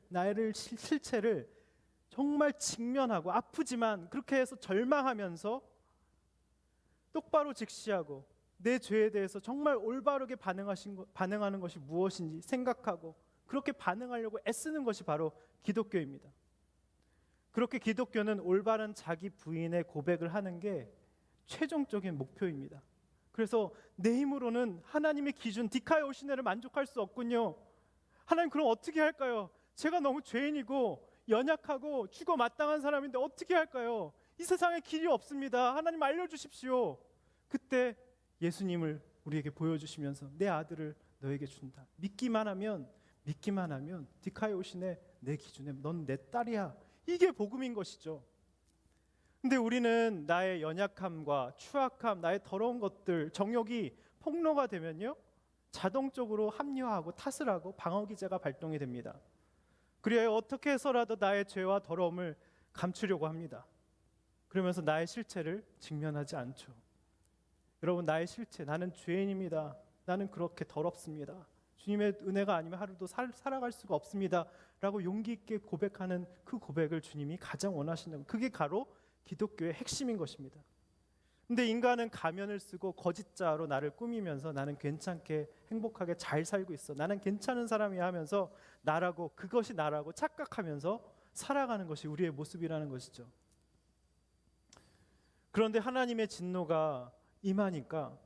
정말 직면하고 아프지만 그렇게 해서 절망하면서 똑바로 직시하고 내 죄에 대해서 정말 올바르게 반응하는 것이 무엇인지 생각하고 그렇게 반응하려고 애쓰는 것이 바로 기독교입니다. 그렇게 기독교는 올바른 자기 부인의 고백을 하는 게 최종적인 목표입니다. 그래서 내 힘으로는 하나님의 기준 디카이오시네를 만족할 수 없군요. 하나님 그럼 어떻게 할까요? 제가 너무 죄인이고 연약하고 죽어 마땅한 사람인데 어떻게 할까요? 이 세상에 길이 없습니다. 하나님 알려주십시오. 그때 예수님을 우리에게 보여주시면서 내 아들을 너에게 준다. 믿기만 하면 디카이오시네 내 기준에 넌 내 딸이야. 이게 복음인 것이죠. 근데 우리는 나의 연약함과 추악함, 나의 더러운 것들, 정욕이 폭로가 되면요 자동적으로 합리화하고 탓을 하고 방어 기제가 발동이 됩니다. 그래야 어떻게 해서라도 나의 죄와 더러움을 감추려고 합니다. 그러면서 나의 실체를 직면하지 않죠. 여러분, 나의 실체, 나는 죄인입니다. 나는 그렇게 더럽습니다. 주님의 은혜가 아니면 하루도 살아갈 수가 없습니다 라고 용기 있게 고백하는 그 고백을 주님이 가장 원하신다고. 그게 바로 기독교의 핵심인 것입니다. 근데 인간은 가면을 쓰고 거짓자로 나를 꾸미면서 나는 괜찮게 행복하게 잘 살고 있어, 나는 괜찮은 사람이야 하면서 그것이 나라고 착각하면서 살아가는 것이 우리의 모습이라는 것이죠. 그런데 하나님의 진노가 임하니까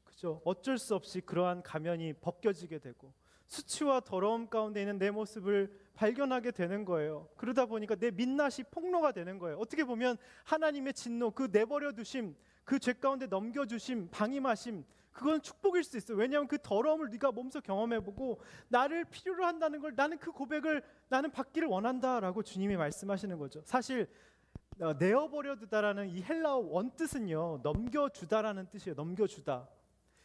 그죠? 어쩔 수 없이 그러한 가면이 벗겨지게 되고 수치와 더러움 가운데 있는 내 모습을 발견하게 되는 거예요. 그러다 보니까 내 민낯이 폭로가 되는 거예요. 어떻게 보면 하나님의 진노, 그 내버려 두심, 그 죄 가운데 넘겨주심, 방임하심, 그건 축복일 수 있어요. 왜냐하면 그 더러움을 네가 몸소 경험해보고 나를 필요로 한다는 걸, 나는 그 고백을 나는 받기를 원한다라고 주님이 말씀하시는 거죠. 사실 내어버려 두다라는 이 헬라어 원뜻은요 넘겨주다라는 뜻이에요. 넘겨주다.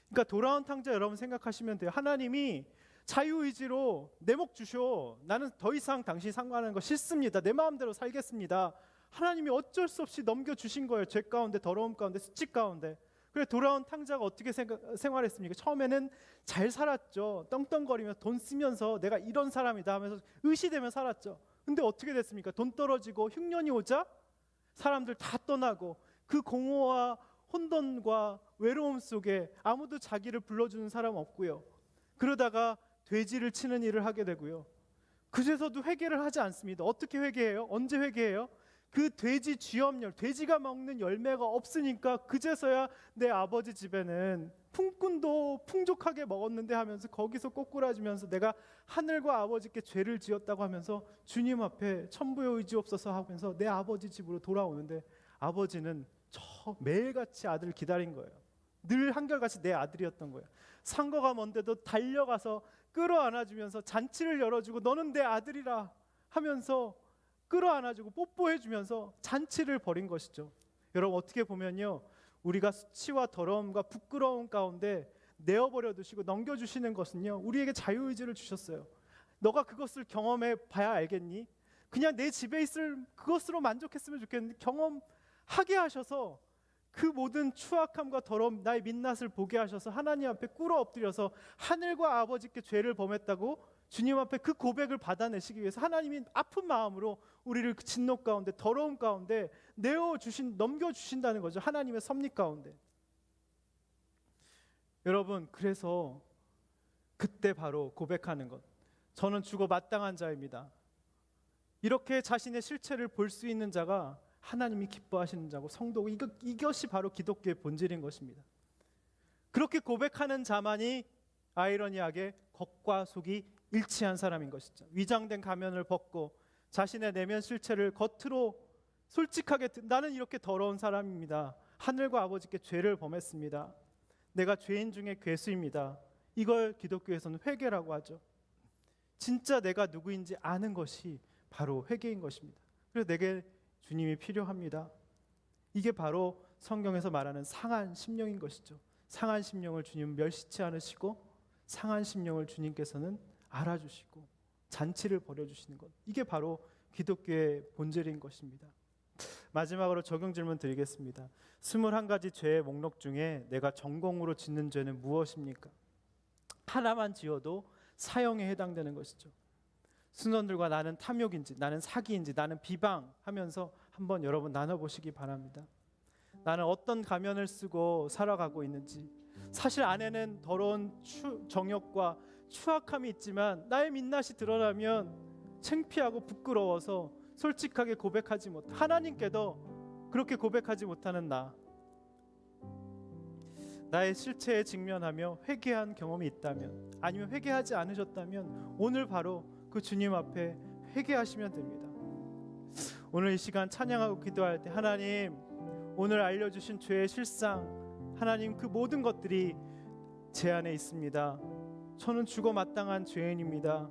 그러니까 돌아온 탕자 여러분 생각하시면 돼요. 하나님이 자유의지로 내 목 주셔, 나는 더 이상 당신 상관하는 거 싫습니다, 내 마음대로 살겠습니다. 하나님이 어쩔 수 없이 넘겨주신 거예요. 죄 가운데, 더러움 가운데, 수치 가운데. 그래 돌아온 탕자가 어떻게 생활했습니까? 처음에는 잘 살았죠. 떵떵거리며 돈 쓰면서 내가 이런 사람이다 하면서 의시되며 살았죠. 근데 어떻게 됐습니까? 돈 떨어지고 흉년이 오자 사람들 다 떠나고 그 공허와 혼돈과 외로움 속에 아무도 자기를 불러주는 사람 없고요. 그러다가 돼지를 치는 일을 하게 되고요. 그제서도 회개를 하지 않습니다. 어떻게 회개해요? 언제 회개해요? 그 돼지 쥐염열, 돼지가 먹는 열매가 없으니까 그제서야 내 아버지 집에는 품꾼도 풍족하게 먹었는데 하면서 거기서 꼬꾸라지면서 내가 하늘과 아버지께 죄를 지었다고 하면서 주님 앞에 천부여 의지옵소서 하면서 내 아버지 집으로 돌아오는데 아버지는 매일같이 아들을 기다린 거예요. 늘 한결같이 내 아들이었던 거예요. 상거가 먼데도 달려가서 끌어안아주면서 잔치를 열어주고 너는 내 아들이라 하면서 끌어안아주고 뽀뽀해주면서 잔치를 벌인 것이죠. 여러분 어떻게 보면요 우리가 수치와 더러움과 부끄러움 가운데 내어버려 두시고 넘겨주시는 것은요 우리에게 자유의지를 주셨어요. 너가 그것을 경험해 봐야 알겠니? 그냥 내 집에 있을 그것으로 만족했으면 좋겠는데 경험하게 하셔서 그 모든 추악함과 더러움, 나의 민낯을 보게 하셔서 하나님 앞에 꿇어 엎드려서 하늘과 아버지께 죄를 범했다고 주님 앞에 그 고백을 받아내시기 위해서 하나님이 아픈 마음으로 우리를 그 진노 가운데, 더러움 가운데 넘겨주신다는 거죠. 하나님의 섭리 가운데. 여러분, 그래서 그때 바로 고백하는 것, 저는 죽어 마땅한 자입니다. 이렇게 자신의 실체를 볼 수 있는 자가 하나님이 기뻐하시는 자고 성도고, 이것이 바로 기독교의 본질인 것입니다. 그렇게 고백하는 자만이 아이러니하게 겉과 속이 일치한 사람인 것이죠. 위장된 가면을 벗고 자신의 내면 실체를 겉으로 솔직하게 나는 이렇게 더러운 사람입니다. 하늘과 아버지께 죄를 범했습니다. 내가 죄인 중에 괴수입니다. 이걸 기독교에서는 회개라고 하죠. 진짜 내가 누구인지 아는 것이 바로 회개인 것입니다. 그래서 내게 주님이 필요합니다. 이게 바로 성경에서 말하는 상한 심령인 것이죠. 상한 심령을 주님은 멸시치 않으시고 상한 심령을 주님께서는 알아주시고 잔치를 벌여주시는 것, 이게 바로 기독교의 본질인 것입니다. 마지막으로 적용 질문 드리겠습니다. 21가지 죄의 목록 중에 내가 전공으로 짓는 죄는 무엇입니까? 하나만 지어도 사형에 해당되는 것이죠. 순원들과 나는 탐욕인지, 나는 사기인지, 나는 비방하면서 한번 여러분 나눠보시기 바랍니다. 나는 어떤 가면을 쓰고 살아가고 있는지. 사실 안에는 더러운 정욕과 추악함이 있지만 나의 민낯이 드러나면 창피하고 부끄러워서 솔직하게 고백하지 못, 하나님께도 그렇게 고백하지 못하는 나의 실체에 직면하며 회개한 경험이 있다면, 아니면 회개하지 않으셨다면 오늘 바로 그 주님 앞에 회개하시면 됩니다. 오늘 이 시간 찬양하고 기도할 때 하나님, 오늘 알려주신 죄의 실상, 하나님 그 모든 것들이 제 안에 있습니다. 저는 죽어 마땅한 죄인입니다.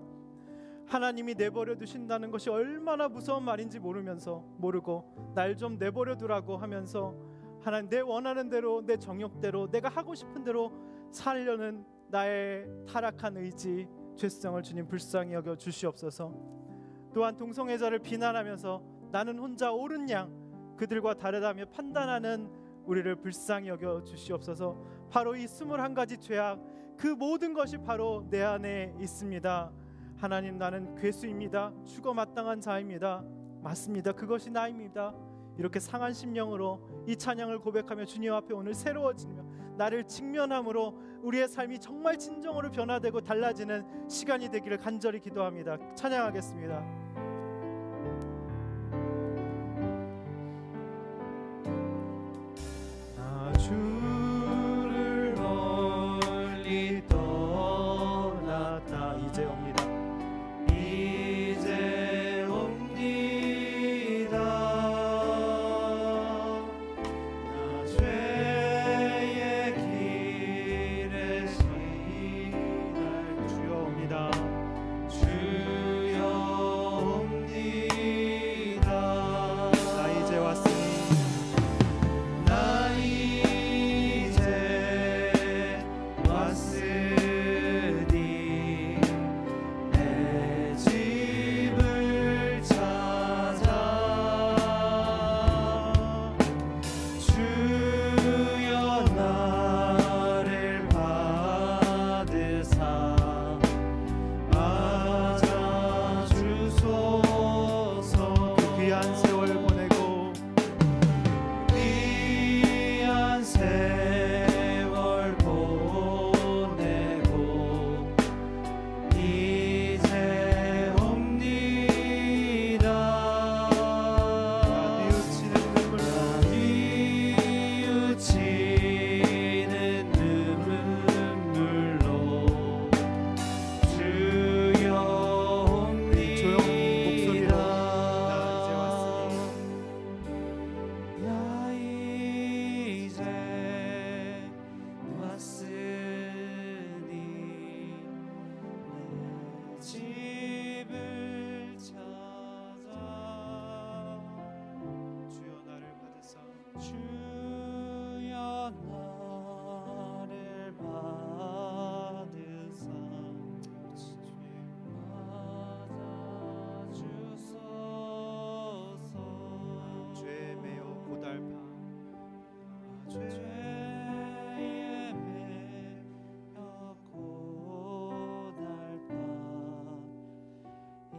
하나님이 내버려 두신다는 것이 얼마나 무서운 말인지 모르고 날 좀 내버려 두라고 하면서 하나님, 내 원하는 대로, 내 정욕대로, 내가 하고 싶은 대로 살려는 나의 타락한 의지, 죄성을 주님 불쌍히 여겨 주시옵소서. 또한 동성애자를 비난하면서 나는 혼자 옳은 양, 그들과 다르다며 판단하는 우리를 불쌍히 여겨 주시옵소서. 바로 이 21가지 죄악, 그 모든 것이 바로 내 안에 있습니다. 하나님, 나는 괴수입니다. 죽어 마땅한 자입니다. 맞습니다. 그것이 나입니다. 이렇게 상한 심령으로 이 찬양을 고백하며 주님 앞에 오늘 새로워지며 나를 직면함으로 우리의 삶이 정말 진정으로 변화되고 달라지는 시간이 되기를 간절히 기도합니다. 찬양하겠습니다. 나 주를 멀리 떠났다. 이제 옵니다. 이제 옵니다. 나 죄의 길에 시달 주여 옵니다. 주여 옵니다. 나 이제 왔으니 나 이제 왔으니 내 집을 찾아 주여 나를 받으사 맞아 주소서. 그 귀한 세월 보내고 귀한 세월 보내고 이제 옵니다. 뉘우치는 눈물로 뉘우치는 눈물로 주여 조용히 목소리로 옵니다. 나 이제 왔으니 내 집을 찾아 주여 나를 받으사 주여 나를 받으사 맞아 주소서. 죄에 매여 고달파 죄에 매여 고달파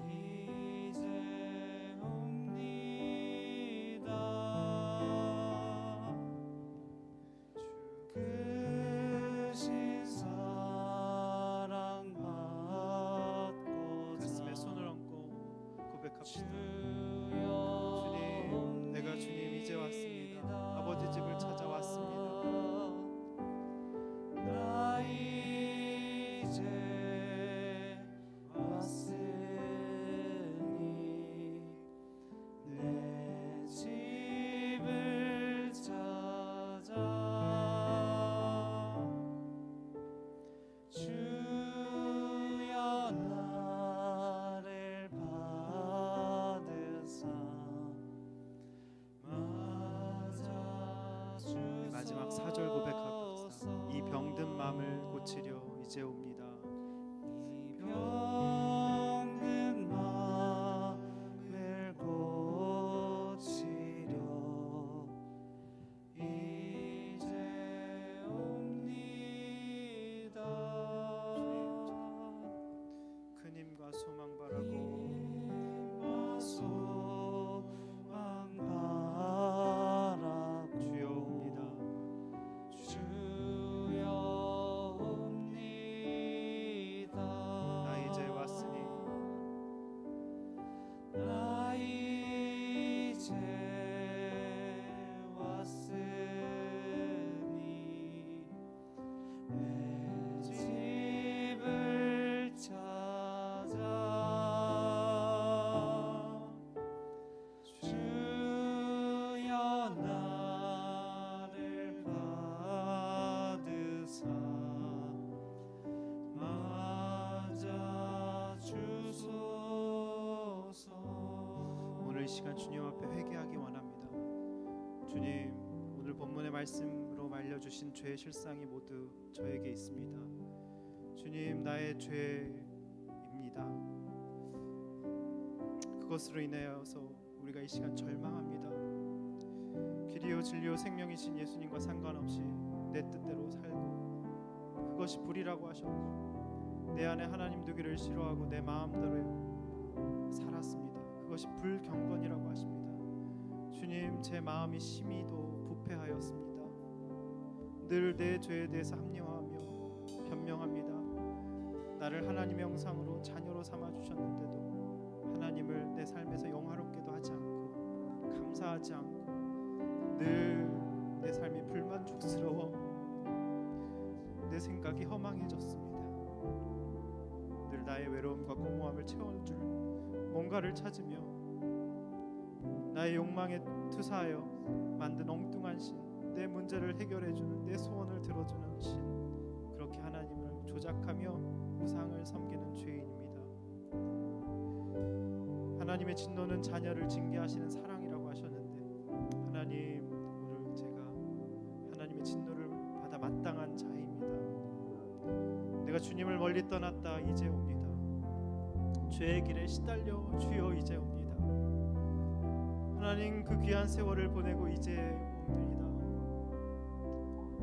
이제 옵니다. 크신 사랑 가슴에 받고자 손을 얹고 고백합시다. 주님, 내가 주님 이제 왔습니다. 아버지 집을 찾아왔습니다. 나 이제 왔으니 내 집을 찾아 주여 나를 받으사 믿음과 소망 바라고 소망 바라고 주여 옵니다. 주여 옵니다. 나 이제 왔으니 나 이제 왔으니 내 집을 찾아 주여 나를 받으사 맞아 주소서. 오늘 이 시간 주님 앞에 회개하기 원합니다. 주님, 오늘 본문의 말씀으로 알려주신 죄의 실상이 모두 저에게 있습니다. 주님, 나의 죄입니다. 그것으로 인하여서 우리가 이 시간 절망합니다. 길이요 진리요 생명이신 예수님과 상관없이 내 뜻대로 살고 그것이 불이라고 하셨고 내 안에 하나님 두기를 싫어하고 내 마음대로 살았습니다. 그것이 불경건이라고 하십니다. 주님, 제 마음이 심히도 부패하였습니다. 늘 내 죄에 대해서 합리화하며 변명합니다. 나를 하나님의 형상으로 자녀로 삼아 주셨는데도 하나님을 내 삶에서 영화롭게도 하지 않고 감사하지 않고 늘 내 삶이 불만족스러워 내 생각이 허망해졌습니다. 늘 나의 외로움과 공허함을 채워줄 뭔가를 찾으며 나의 욕망에 투사하여 만든 엉뚱한 신, 내 문제를 해결해주는, 내 소원을 들어주는 신, 그렇게 하나님을 조작하며 우상을 섬기는 죄인입니다. 하나님의 진노는 자녀를 징계하시는 사랑이라고 하셨는데 하나님, 오늘 제가 하나님의 진노를 받아 마땅한 자입니다. 내가 주님을 멀리 떠났다 이제 옵니다. 죄의 길에 시달려 주여 이제 옵니다. 하나님, 그 귀한 세월을 보내고 이제 옵니다.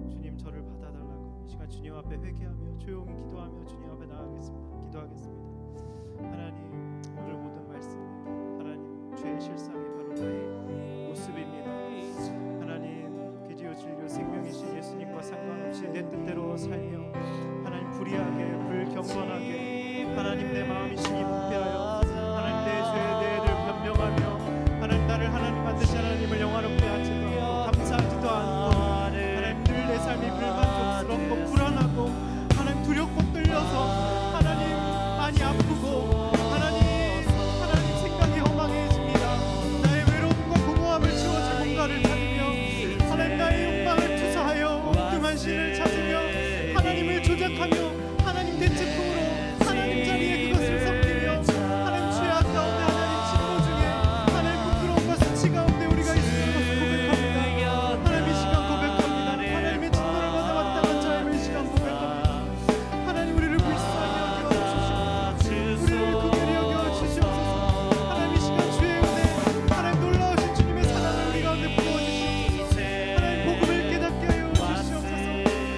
주님, 저를 받아달라고 이 시간 주님 앞에 회개하며 조용히 기도하며 주님 앞에 나아가겠습니다. 기도하겠습니다. 하나님, 오늘 모든 말씀에 하나님 죄의 실상이 바로 나의 모습입니다. 하나님, 길이요 진리요 생명이신 예수님과 상관없이 내 뜻대로 살며 하나님 불의하게 불경건하게 하나님 내 마음이 심히 부패하여 하나님 내 죄에 대해 늘 변명하며 하나님 나를 하나님 만드신 하나님을 영화롭게 하지도 않고 감사하지도 않고 하나님 늘 내 삶이 불만족스럽고 불안하고 하나님 두렵고 떨려서 하나님 많이 아프고 하나님 생각이 허망해집니다. 나의 외로움과 공허함을 채워줄 뭔가를 찾으며 하나님 나의 욕망을 투사하여 엉뚱한 신을 찾으며 하나님을 조작하며 하나님 대체품으로 하나님 자리에 그것을 섬기며 하나님 죄악 가운데 하나님 진노 중에 하나님 부끄러움과 수치 가운데 우리가 있는 것을 고백합니다. 하나님 이 시간 고백합니다. 하나님의 진노를 받아 마땅한 자임을 이 시간 고백합니다. 하나님, 우리를 불쌍히 여겨주시고 우리를 긍휼히 여겨주시옵소서. 하나님, 이 시간 주의 은혜 하나님 놀라우신 주님의 사랑을 우리 가운데 부어주시옵소서. 하나님, 복음을 깨닫게 하여 주시옵소서.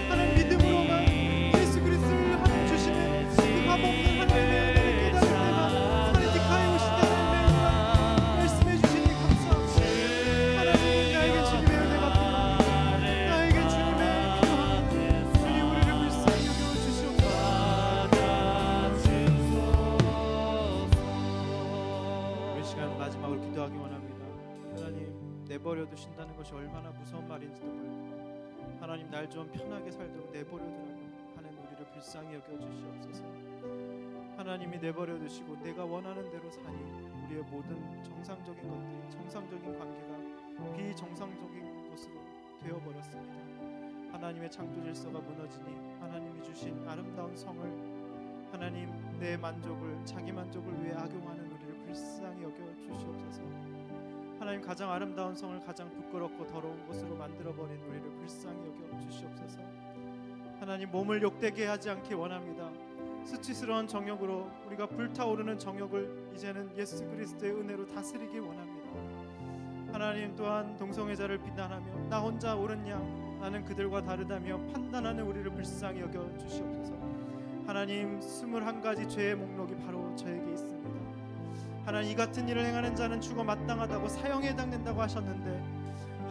하나님, 믿음으로만 예수 그리스도를 하나님 주시는 그 값없는 하나님의 은혜를 깨달을 때만 사리틱하여 오신 하나님의 은혜를 말씀해 주시니 감사합니다. 하나님, 나에게 주님의 은혜가 필요합니다. 나에게 주님의 필요합니다. 주님, 우리를 불쌍히 여겨 주시옵소서. 이 시간 마지막으로 기도하기 원합니다. 하나님, 내버려 두신다는 것이 얼마나 무서운 말인지도 몰라요. 하나님, 날 좀 편하게 살도록 내버려 두라고 하나님, 우리를 불쌍히 여겨 주시옵소서. 하나님이 내버려 두시고 내가 원하는 대로 사니 우리의 모든 정상적인 것들이 정상적인 관계가 비정상적인 것으로 되어버렸습니다. 하나님의 창조 질서가 무너지니 하나님이 주신 아름다운 성을 하나님 내 만족을 자기 만족을 위해 악용하는 우리를 불쌍히 여겨 주시옵소서. 하나님, 가장 아름다운 성을 가장 부끄럽고 더러운 곳으로 만들어버린 우리를 불쌍히 여겨 주시옵소서. 하나님, 몸을 욕되게 하지 않게 원합니다. 수치스러운 정욕으로 우리가 불타오르는 정욕을 이제는 예수 그리스도의 은혜로 다스리기 원합니다. 하나님, 또한 동성애자를 비난하며 나 혼자 옳은 양 나는 그들과 다르다며 판단하는 우리를 불쌍히 여겨 주시옵소서. 하나님 21가지 죄의 목록이 바로 저에게 있습니다. 하나님 이 같은 일을 행하는 자는 죽어 마땅하다고 사형에 해당된다고 하셨는데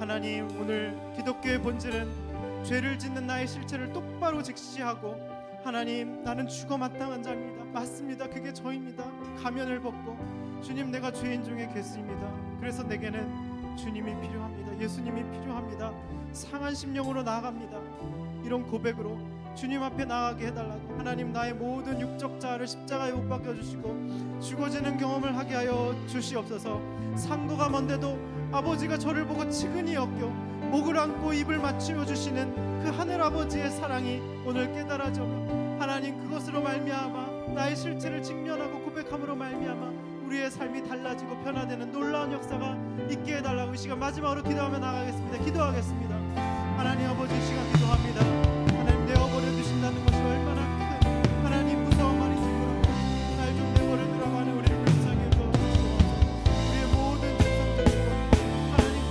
하나님 오늘 기독교의 본질은 죄를 짓는 나의 실체를 똑바로 직시하고 하나님 나는 죽어 마땅한 자입니다. 맞습니다. 그게 저입니다. 가면을 벗고 주님 내가 죄인 중에 괴수입니다. 그래서 내게는 주님이 필요합니다. 예수님이 필요합니다. 상한 심령으로 나아갑니다. 이런 고백으로 주님 앞에 나아가게 해달라고 하나님 나의 모든 육적 자아를 십자가에 못 박혀주시고 죽어지는 경험을 하게 하여 주시옵소서. 상고가 먼데도 아버지가 저를 보고 측은히 여겨 목을 안고 입을 맞추어 주시는 그 하늘 아버지의 사랑이 오늘 깨달아져며 하나님 그것으로 말미암아 나의 실체를 직면하고 고백함으로 말미암아 우리의 삶이 달라지고 변화되는 놀라운 역사가 있게 해달라고 이 시간 마지막으로 기도하며 나가겠습니다. 기도하겠습니다. 하나님 아버지 이 시간 기도합니다. 하나님 내어버려 두신다는 것이 얼마나 큰 하나님 무서운 말인지 모르고 날 좀 내버려 두라고 하는 우리를 불쌍히 여겨 주시옵소서. 우리의 모든 죄성들과 하나님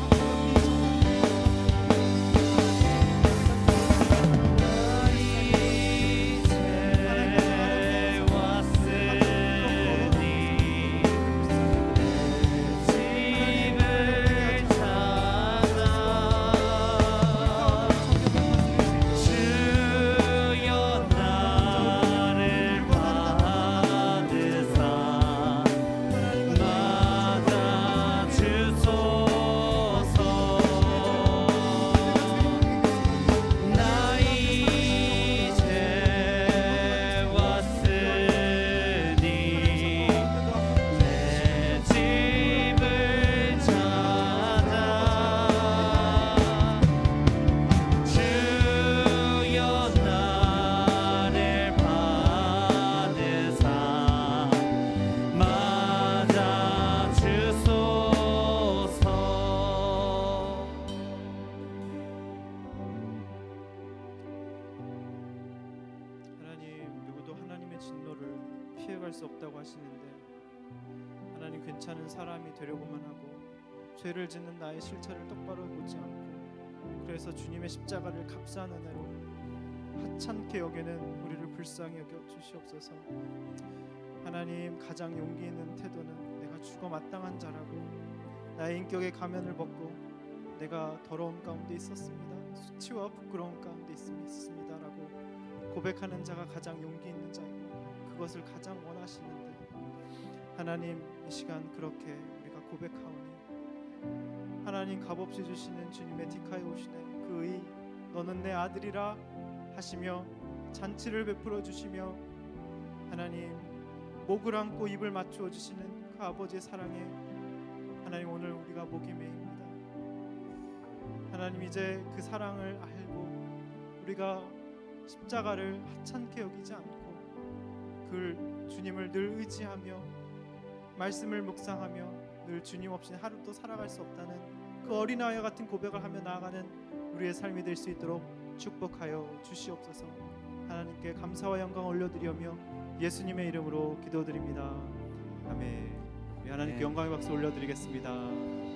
피해갈 수 없다고 하시는데 하나님 괜찮은 사람이 되려고만 하고 죄를 짓는 나의 실체를 똑바로 보지 않고 그래서 주님의 십자가를 값싼 은혜로 하찮게 여기는 우리를 불쌍히 여겨 주시옵소서. 하나님 가장 용기 있는 태도는 내가 죽어 마땅한 자라고 나의 인격의 가면을 벗고 내가 더러운 가운데 있었습니다. 수치와 부끄러운 가운데 있습니다라고 고백하는 자가 가장 용기 있는 자이고 그것을 가장 원하시는데 하나님 이 시간 그렇게 우리가 고백하오니 하나님 값없이 주시는 주님의 디카에 오시네 그 의 너는 내 아들이라 하시며 잔치를 베풀어 주시며 하나님 목을 안고 입을 맞추어 주시는 그 아버지의 사랑에 하나님 오늘 우리가 목이 메입니다. 하나님 이제 그 사랑을 알고 우리가 십자가를 하찮게 여기지 않고 그 주님을 늘 의지하며 말씀을 묵상하며 늘 주님 없이 하루도 살아갈 수 없다는 그 어린아이와 같은 고백을 하며 나아가는 우리의 삶이 될 수 있도록 축복하여 주시옵소서. 하나님께 감사와 영광 올려드리며 예수님의 이름으로 기도드립니다. 아멘. 우리 하나님께 영광의 박수 올려드리겠습니다.